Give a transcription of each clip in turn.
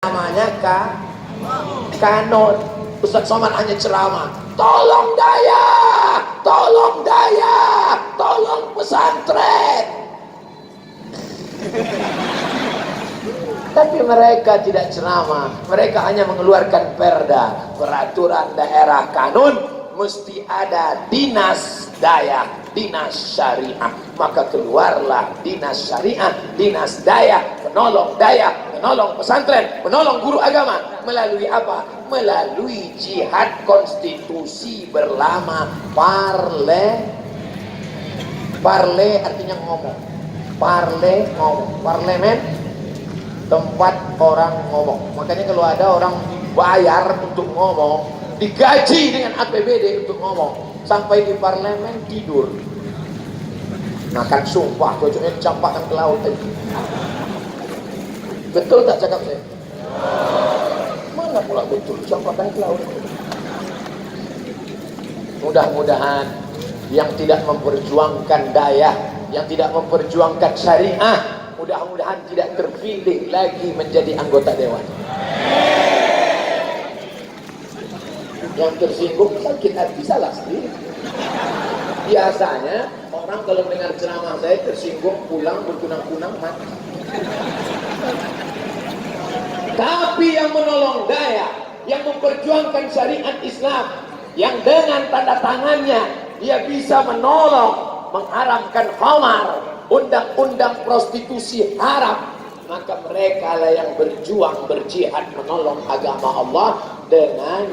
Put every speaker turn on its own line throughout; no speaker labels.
namanya kanon. Ustaz Somad hanya ceramah, tolong daya, tolong daya, tolong pesantren. Tapi mereka tidak ceramah, mereka hanya mengeluarkan perda, peraturan daerah kanun, mesti ada dinas daya, dinas syariah. Maka keluarlah dinas syariah, dinas daya, menolong pesantren, menolong guru agama. Melalui apa? Melalui jihad konstitusi berlama parle. Parle artinya ngomong. Parle ngomong. Parlemen tempat orang ngomong. Makanya kalau ada orang bayar untuk ngomong, digaji dengan APBD untuk ngomong, sampai di parlemen tidur. Nah kan sumpah, cocoknya dicampakkan ke laut tadi. Betul tak cakap saya? Mana pula betul, campakkan ke laut. Mudah-mudahan yang tidak memperjuangkan daya, yang tidak memperjuangkan syariah, mudah-mudahan tidak terpilih lagi menjadi anggota dewan. Yang tersinggung sakit hati, salah sendiri. Biasanya orang kalau dengar ceramah saya tersinggung, pulang berkunang-kunang mati. Tapi yang menolong daya, yang memperjuangkan syariat Islam, yang dengan tanda tangannya dia bisa menolong mengharamkan khamar, undang-undang prostitusi haram, maka mereka lah yang berjuang, berjihad menolong agama Allah dengan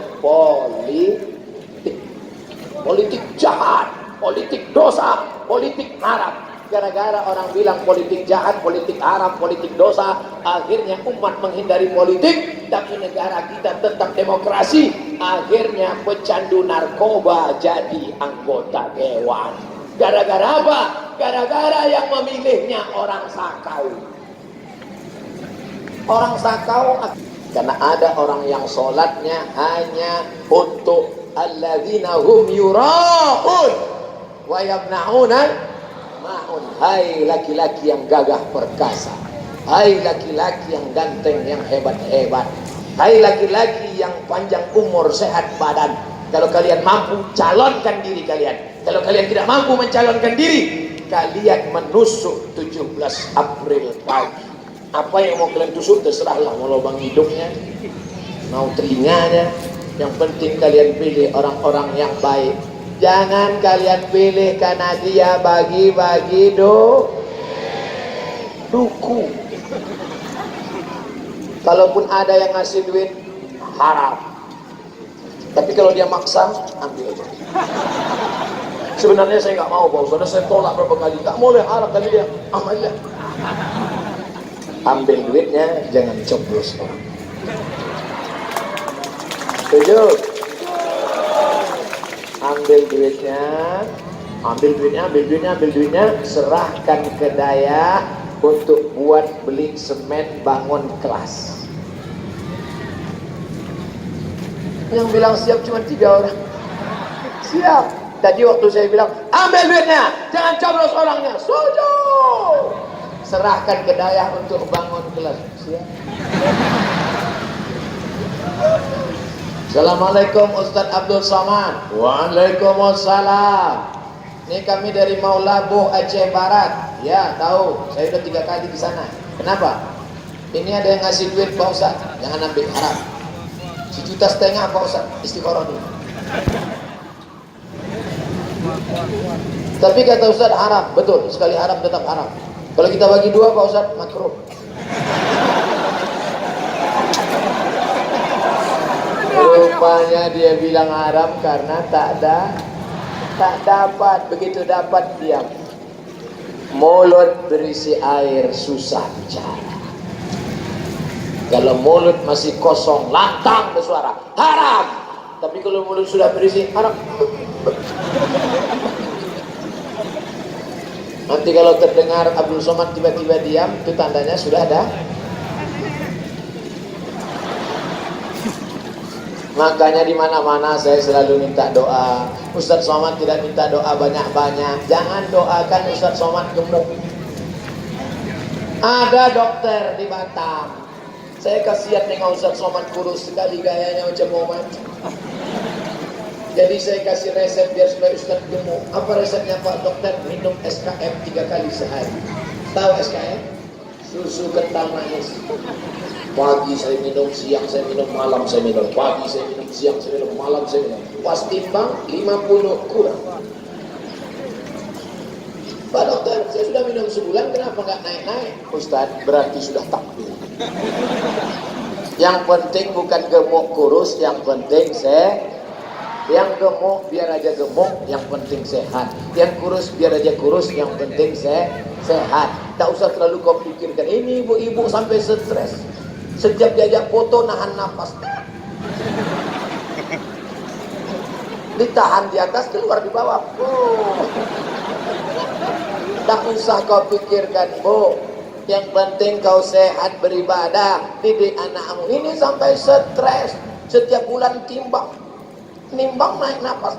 politik jahat, politik dosa, politik haram. Gara-gara orang bilang politik jahat, politik haram, politik dosa, akhirnya umat menghindari politik, tapi negara kita tetap demokrasi. Akhirnya pecandu narkoba jadi anggota dewan. Gara-gara apa? Gara-gara yang memilihnya orang sakau. Orang sakau, karena ada orang yang sholatnya hanya untuk alladzina hum yura'un wa yamna'una ma'un. Hai laki-laki yang gagah perkasa, hai laki-laki yang ganteng, yang hebat-hebat, hai laki-laki yang panjang umur, sehat badan. Kalau kalian mampu, calonkan diri kalian. Kalau kalian tidak mampu mencalonkan diri, kalian menusuk 17 April pagi. Apa yang mau kalian tusuk terserahlah, mau lubang hidungnya, mau telinganya. Yang penting kalian pilih orang-orang yang baik. Jangan kalian pilih karena dia bagi-bagi duku. Kalaupun ada yang ngasih duit, haram. Tapi kalau dia maksa, ambil aja. Sebenarnya saya nggak mau, Pak Ustaz. Saya tolak berapa kali. Nggak boleh, haram kali dia. Ambil aja. Ambil duitnya, jangan coblos orang. Setuju? Ambil duitnya, serahkan ke daya untuk buat beli semen bangun kelas. Yang bilang siap cuma 3 orang. Siap. Tadi waktu saya bilang, ambil duitnya, jangan coblos orangnya. Setuju. Serahkan ke daya untuk bangun kelas. Siap. Assalamualaikum Ustaz Abdul Somad. Waalaikumsalam. Ini kami dari Maulabu Aceh Barat. Ya tahu, saya udah 3 kali di sana. Kenapa? Ini ada yang ngasih duit Pak Ustaz, jangan ambil haram. 1,5 juta Pak Ustaz, istiqoroh dulu. Tapi kata Ustaz haram, betul, sekali haram tetap haram. Kalau kita bagi 2 Pak Ustaz, makruh. Rupanya dia bilang haram karena tak dapat. Begitu dapat diam. Mulut berisi air susah bicara. Kalau mulut masih kosong, lantang bersuara, haram. Tapi kalau mulut sudah berisi, haram. Nanti kalau terdengar Abdul Somad tiba-tiba diam, itu tandanya sudah ada. Makanya di mana-mana saya selalu minta doa. Ustaz Somad tidak minta doa banyak-banyak. Jangan doakan Ustaz Somad gemuk. Ada dokter di Batam, Saya kasihan dengan Ustaz Somad kurus sekali, gayanya macam mau mati. Jadi saya kasih resep biar supaya Ustaz gemuk. Apa resepnya Pak Dokter? Minum SKM 3 kali sehari. Tahu SKM? Susu kental manis. Pagi saya minum, siang saya minum, malam saya minum. Pagi saya minum, siang saya minum, malam saya minum. Pas timbang 50 kurang. Pak Dokter, saya sudah minum sebulan, kenapa nggak naik-naik? Ustaz, berarti sudah takdir. Yang penting bukan gemuk kurus, yang penting yang gemuk biar aja gemuk, yang penting sehat. Yang kurus biar aja kurus, yang penting sehat. Tak usah terlalu kau pikirkan. Ini ibu-ibu sampai stres. Setiap diajak foto nahan nafas. Ditahan di atas, keluar di bawah. Tak usah kau pikirkan, Bu. Yang penting kau sehat beribadah. Didik anakmu. Ini sampai stres. Setiap bulan nimbang naik nafas.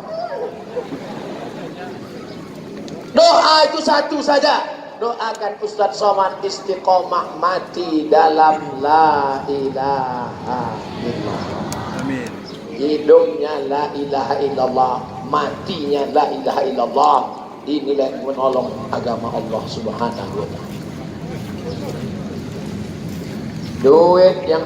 Doa itu satu saja. Doakan Ustaz Somad istiqomah mati dalam la ilaha illallah. Amin. Hidupnya la ilaha illallah, matinya la ilaha illallah. Inilah menolong agama Allah Subhanahu wa taala. Duit yang